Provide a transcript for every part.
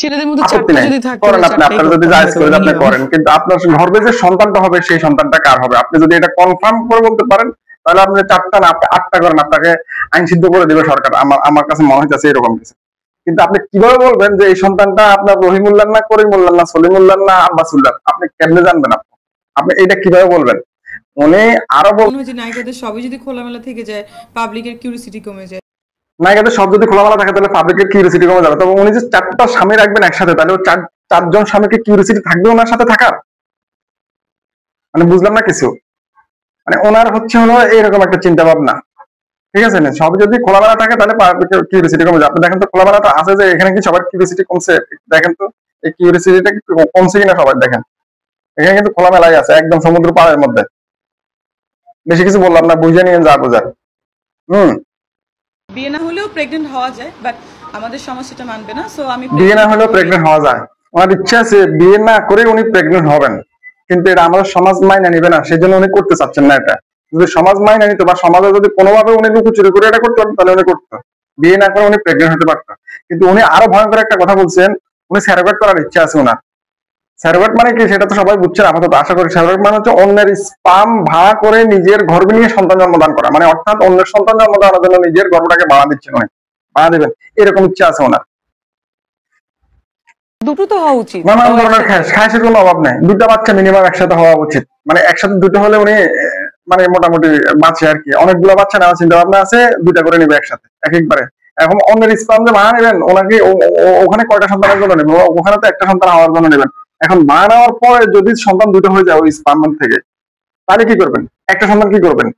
ছেলেদের মধ্যে আপত্তি চারটা নাই, যদি থাকে করেন আপনি, চারটাই আপনারা যদি করতে জায়েজ হবে করে আপনি মিনিমাম। করেন, কিন্তু আপনার গর্ভে যে সন্তানটা হবে সেই সন্তানটা কার হবে আপনি যদি এটা কনফার্ম করে বলতে পারেন, তাহলে আপনি 4টা না আপনি 8টা করেন, আপনাকে আইন সিদ্ধ করে দিবে সরকার, আমার কাছে মনে হইতেছে এরকম কিছু। কিন্তু আপনি কিভাবে বলবেন যে এই সন্তানটা আপনার রহিমুল্লাহ না করিমুল্লাহ না সলিমুল্লাহ না আব্বাসুল্লাহ, আপনি কেমনে জানবেন? আপনি এটা কিভাবে বলবেন? উনি আরো মনে হয় যে নায়িকাদের সবই যদি খোলামেলা থেকে যায়, পাবলিকের কিউরিসিটি কমে যায়। নায়িকাদের সব যদি খোলামেলা থাকে তাহলে পাবলিকের কিউরিসিটি কমে যাবে। তবে উনি যে 4টা স্বামী রাখবেন একসাথে, তাহলে 4জন স্বামীকে কিউরিসিটি থাকবে ওনার সাথে থাকার? মানে বুঝলাম না কিছু। মানে ওনার হলো এরকম একটা চিন্তা ভাবনা, ঠিক আছে না? সব যদি খোলামেলা থাকে তাহলে পাবলিকের কিউরিসিটি কমে যাবে। আপনি দেখেন তো খোলামেলা তো আছে, যে এখানে কি সবার কিউরিসিটি কমছে? দেখেন তো এই কিউরিসিটিটা কি কমছে কিনা সবাই দেখেন। এখানে কিন্তু খোলামেলাই আছে, একদম সমুদ্র পাড়ের মধ্যে। বেশি কিছু বললাম না, বুঝে নিয়ে যা বোঝার। বিয়ে না হলেও প্রেগনেন্ট হওয়া যায়, বাট আমাদের সমাজ সেটা মানবে না। সো আমি বিয়ে না হলেও প্রেগনেন্ট হওয়া যায়, ওনার ইচ্ছা আছে বিয়ে না করে উনি প্রেগনেন্ট হবেন, কিন্তু এটা আমাদের সমাজ মাইনে নিবে না, সেই জন্য উনি করতে চাচ্ছেন না এটা। যদি সমাজ মাইনে নিত বা সমাজে যদি কোনোভাবে উনি লুকোচুরি করে এটা করতে পারতেন, তাহলে উনি করতো, বিয়ে না করে উনি প্রেগনেন্ট হতে পারতো। কিন্তু উনি আরো ভয়ঙ্কর একটা কথা বলছেন, উনি স্যারোগেট করার ইচ্ছা আছে ওনার। স্যারোগেট মানে কি সেটা তো সবাই বুঝছেন আপাতত, আশা করি। স্যারোগেট মানে হচ্ছে অন্যের স্পাম ভাড়া করে নিজের গর্ভে নিয়ে সন্তান জন্মদান করা, মানে অর্থাৎ অন্যের সন্তান জন্মদানের জন্য নিজের গর্ভটাকে ভাড়া দিচ্ছেন উনি, ভাড়া দেবেন, এরকম ইচ্ছা আছে ওনার। দুটো তো হওয়া উচিত, নানান ধরনের খায়েশের কোনো অভাব নাই, 2টা বাচ্চা মিনিমাম একসাথে হওয়া উচিত, মানে একসাথে 2টা হলে উনি মানে মোটামুটি বাঁচে আর কি। অনেকগুলো বাচ্চা নেওয়ার চিন্তা ভাবনা আছে, 2টা করে নেবে একসাথে একবারে। এখন অন্যের স্পাম যে ভাড়া নেবেন, ওনাকে ওখানে কয়টা সন্তানের জন্য নেবেন? ওখানে তো একটা সন্তান হওয়ার জন্য নেবেন। এখন ভাড়া নেওয়ার পরে যদি সন্তান 2টা হয়ে যায় ওই স্পাম থেকে, তাহলে কি করবেন? একটা সন্তান কি করবেন?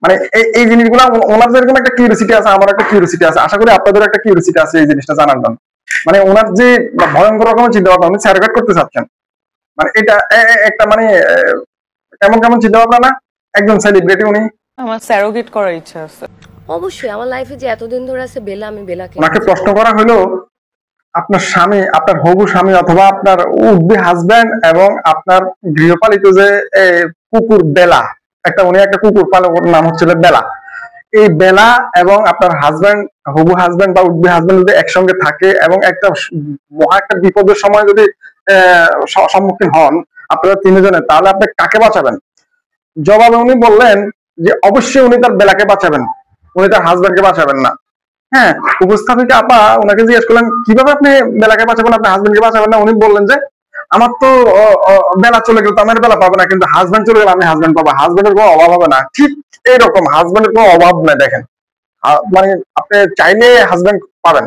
মানে এই জিনিসগুলো ওনার যেরকম একটা কিউরিসিটি আছে, আমার একটা কিউরিসিটি আছে, আশা করি আপনাদের একটা কিউরিসিটি আছে এই জিনিসটা জানার জন্য। মানে ওনার যে ভয়ঙ্কর রকমের চিন্তা ভাবনা, উনি স্যারোগেট করতে চাচ্ছেন, মানে এটা একটা মানে কেমন কেমন চিন্তা ভাবনা না? একজন সেলিব্রিটি উনি, আমার স্যারোগেট করার ইচ্ছা আছে। অবশ্যই আমার লাইফে যে এতদিন ধরে আছে বেলা, আমি বেলাকে ওনাকে প্রশ্ন করা হলো আপনার স্বামী, আপনার হবু স্বামী অথবা আপনার উড বি হাজব্যান্ড এবং আপনার গৃহপালিত যে কুকুর বেলা, উনি একটা কুকুর পালক, নাম হচ্ছিল বেলা, এই বেলা এবং আপনার হাজব্যান্ড, হবু হাজব্যান্ড বা উড বি হাজব্যান্ড যদি একসঙ্গে থাকে এবং একটা মহা একটা বিপদের সময় যদি সম্মুখীন হন আপনারা 3জনে, তাহলে আপনি কাকে বাঁচাবেন? জবাবে উনি বললেন যে অবশ্যই উনি তার বেলাকে বাঁচাবেন, উনি তার হাজব্যান্ডকে বাঁচাবেন না। হ্যাঁ, উপস্থাপিকা আপা ওনাকে জিজ্ঞেস করলেন কিভাবে আপনি বেলাকে বাঁচাবেন, আপনি হাজবেন্ডকে বাঁচাবেন না? উনি বললেন যে আমার তো বেলা চলে গেল তো আমার বেলা পাবে না, কিন্তু হাজবেন্ড চলে গেলে আমি হাজবেন্ড পাবো, হাজবেন্ডের কোনো অভাব হবে না। ঠিক এইরকম হাজবেন্ডের কোনো অভাব নাই। দেখেন, মানে আপনি চাইলে হাজবেন্ড পাবেন,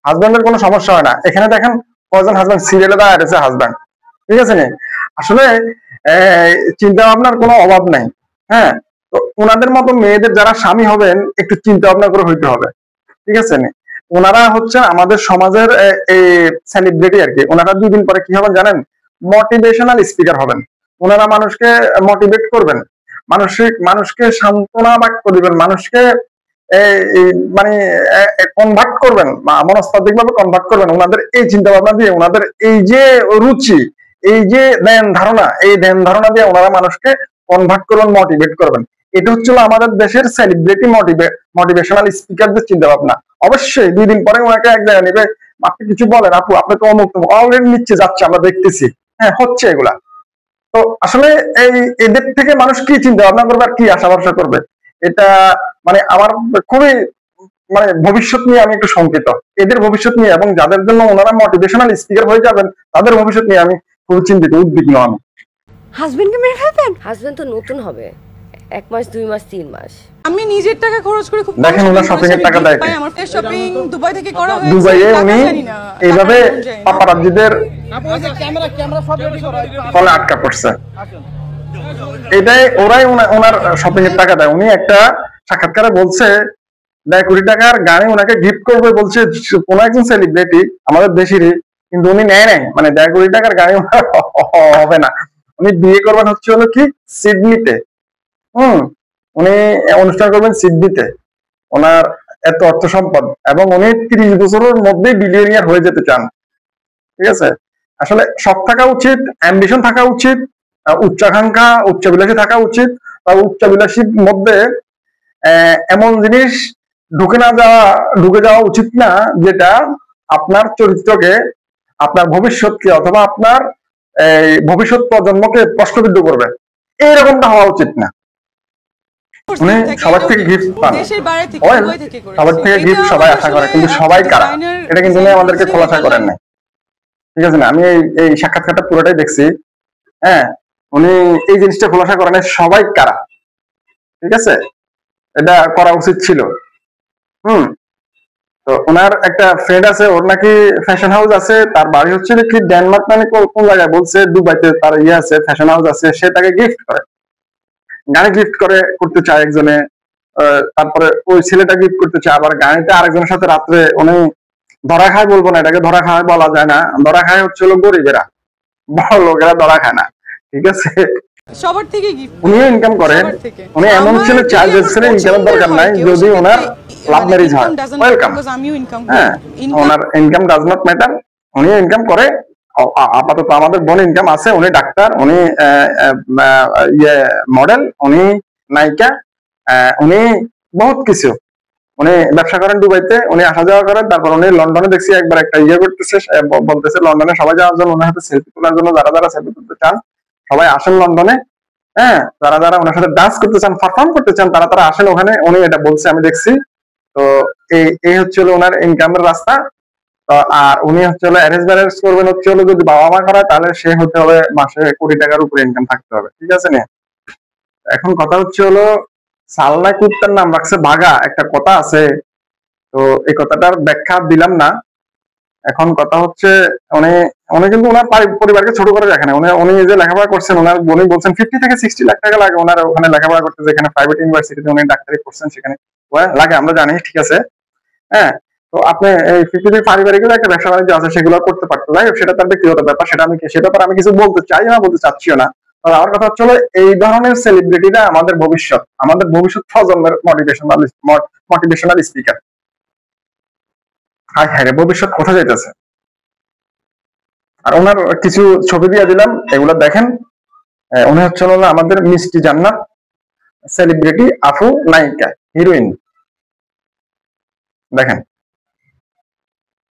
হাজবেন্ডের কোনো সমস্যা হয় না। এখানে দেখেন কয়জন হাজবেন্ড সিরিয়ালে দাঁড়িয়ে আছে হাজবেন্ড, ঠিক আছে নি? আসলে চিন্তা ভাবনার কোনো অভাব নাই। হ্যাঁ, তো ওনাদের মতো মেয়েদের যারা স্বামী হবেন একটু চিন্তা ভাবনা করে হইতে হবে, ঠিক আছে নি? ওনারা হচ্ছে আমাদের সমাজের সেলিব্রিটি আর কি। ওনারা 2 দিন পরে কি হবেন জানেন? মোটিভেশনাল স্পিকার হবেন। ওনারা মানুষকে মোটিভেট করবেন, মানুষকে সান্ত্বনা বাক্য দিবেন, মানুষকে মানে কনভার্ট করবেন, মনস্তাত্ত্বিক ভাবে কনভার্ট করবেন। ওনাদের এই চিন্তা ভাবনা দিয়ে, ওনাদের এই যে রুচি, এই যে ধ্যান ধারণা, এই ধ্যান ধারণা দিয়ে ওনারা মানুষকে কনভার্ট করবেন, মোটিভেট করবেন। এটা হচ্ছে আমাদের দেশের সেলিব্রিটি মোটিভেশনাল স্পিকারদের চিন্তা ভাবনা। অবশ্যই 2 দিন পরে ওনাকে এক জায়গায় নেবে, আপনি কিছু বলেন, আপু আপনি তো অমুক অলরেডি নিচ্ছে যাচ্ছে, আমরা দেখতেছি, হ্যাঁ হচ্ছে এগুলা। তো আসলে এদের থেকে মানুষ কি চিন্তা ভাবনা করবে আর কি আশা ভরসা করবে? এটা মানে আমার খুবই মানে ভবিষ্যৎ নিয়ে আমি একটু শঙ্কিত, এদের ভবিষ্যৎ নিয়ে, এবং যাদের জন্য ওনারা মোটিভেশনাল স্পিকার হয়ে যাবেন তাদের ভবিষ্যৎ নিয়ে আমি খুব চিন্তিত, উদ্বিগ্ন আমি। হাজবেন্ডকে মেরে ফেলবেন? হাজবেন্ড তো নতুন হবে, 1 মাস 2 মাস 3 মাস। আমি নিজের টাকা খরচ করে খুব দেখেন ওনার শপিং এর টাকা দেয়, আমার শপিং দুবাই থেকে করা হয়েছে, দুবাইয়ে উনি এইভাবে পাপারাজ্জিদের ফলে আটকা পড়ছে। এটাই ওরাই ওনার শপিং এর টাকা দেয়। উনি একটা সাক্ষাৎকারে বলছে 1.5 কোটি টাকার গাড়ি ওনাকে গিফট করবে বলছে কোন একজন সেলিব্রিটি আমাদের দেশেরই, কিন্তু উনি নেয় নাই। মানে 1.5 কোটি টাকার গাড়ি হবে না, উনি বিয়ে করবেন হলো কি সিডনিতে। উনি অনুষ্ঠান করবেন সিডনিতে, ওনার এত অর্থ সম্পদ, এবং উনি 30 বছরের মধ্যেই বিলিয়নিয়ার হয়ে যেতে চান, ঠিক আছে? আসলে শখ থাকা উচিত, অ্যাম্বিশন থাকা উচিত, উচ্চাকাঙ্ক্ষা উচ্চাবিলাসী থাকা উচিত। বা উচ্চাবিলাসীর মধ্যে এমন জিনিস ঢুকে যাওয়া উচিত না যেটা আপনার চরিত্রকে আপনার ভবিষ্যৎকে অথবা আপনার এই ভবিষ্যৎ প্রজন্মকে প্রশ্নবিদ্ধ করবে, এইরকমটা হওয়া উচিত না। উনি সবার থেকে গিফট পান, সবার থেকে গিফট সবাই আশা করে, কিন্তু সবাই কারা এটা কিন্তু উনি আমাদেরকে খোলাসা করেন নাই, ঠিক আছে না? আমি এই সাক্ষাৎকারটা পুরোটাই দেখছি, হ্যাঁ, উনি এই জিনিসটা খোলাসা করেন সবাই কারা, ঠিক আছে? এটা করা উচিত ছিল। তো ওনার একটা ফ্রেন্ড আছে, ওর নাকি ফ্যাশন হাউস আছে, তার বাড়ি হচ্ছে নাকি ডেনমার্ক, মানে কোন জায়গায় বলছে, দুবাইতে তার ইয়ে আছে, ফ্যাশন হাউস আছে, সে তাকে গিফট করে, গাড়ি গিফট করতে চায় একজনে, তারপরে ওই ছেলেটা গিফট করতে চায়, আবার গাড়িতে আরেকজনের সাথে রাত্রে উনি ধরা খায়, বলবো না এটাকে ধরা খায় বলা যায় না, ধরা খায় হচ্ছে গরিবেরা, বড় লোকেরা ধরা খায় না, ঠিক আছে? সবার থেকে গিফট উনিও ইনকাম করেন, উনি এমন ছেলে চায় যে ছেলে ইনকামের দরকার নাই, যদি ওনার লাভ ম্যারেজ হয় ওয়েলকাম, হ্যাঁ, ওনার ইনকাম ডাজ নট ম্যাটার, উনি ইনকাম করে। আপাতত আমাদের বোন ইনকাম আছে, উনি ডাক্তার, উনি ইয়ে মডেল, উনি নায়িকা, উনি বহুত কিছু, উনি ব্যবসা করেন দুবাইতে, উনি আসা যাওয়া করেন। তারপর উনি লন্ডনে দেখছি একবার একটা ইয়ে করতেছে, বলতেছে লন্ডনে সবাই যাওয়ার জন্য, ওনার সাথে সেলফি তোলার জন্য, যারা যারা সেলফি তুলতে চান সবাই আসেন লন্ডনে, হ্যাঁ, যারা যারা ওনার সাথে ডান্স করতে চান, পারফর্ম করতে চান, তারা তারা আসেন ওখানে, উনি এটা বলছে, আমি দেখছি। তো এই হচ্ছে ওনার ইনকামের রাস্তা। তো আর উনি হচ্ছে অ্যারেঞ্জ ম্যারেজ করবেন হচ্ছে যদি বাবা মা করায়, তাহলে সে হতে হবে মাসে কোটি টাকার উপরে ইনকাম থাকতে হবে, ঠিক আছে না? এখন কথা হচ্ছে সালনা কুত্তার নাম রাখছে বাঘা, একটা কথা আছে, তো এই কথাটার ব্যাখ্যা দিলাম না। এখন কথা হচ্ছে উনি কিন্তু ওনার পরিবারকে ছোট করে দেখেন, উনি যে লেখাপড়া করছেন, ওনার উনি বলছেন 50 থেকে 60 লাখ টাকা লাগে ওনার ওখানে লেখাপড়া করতে, যেখানে প্রাইভেট ইউনিভার্সিটিতে উনি ডাক্তারি করছেন, সেখানে লাগে, আমরা জানি, ঠিক আছে, হ্যাঁ। তো আপনি এই 50 থেকে পারিবারিক একটা ব্যবসা বাণিজ্য আছে, সেগুলো করতে পারতো, যাই হোক, সেটা তার ব্যক্তিগত ব্যাপার, সে ব্যাপারে আমি কিছু বলতে চাই না, বলতে চাচ্ছিও না। আমার কথা হচ্ছে এই ধরনের সেলিব্রিটিরা আমাদের ভবিষ্যৎ প্রজন্মের মোটিভেশনাল স্পিকার। হায় হায় রে, ভবিষ্যৎ কোথায় যাইতেছে? আর ওনার কিছু ছবি দিয়ে দিলাম, এগুলো দেখেন। উনি হচ্ছে আমাদের মিষ্টি জান্নাত, সেলিব্রিটি, আফু, নায়িকা, হিরোইন, দেখেন।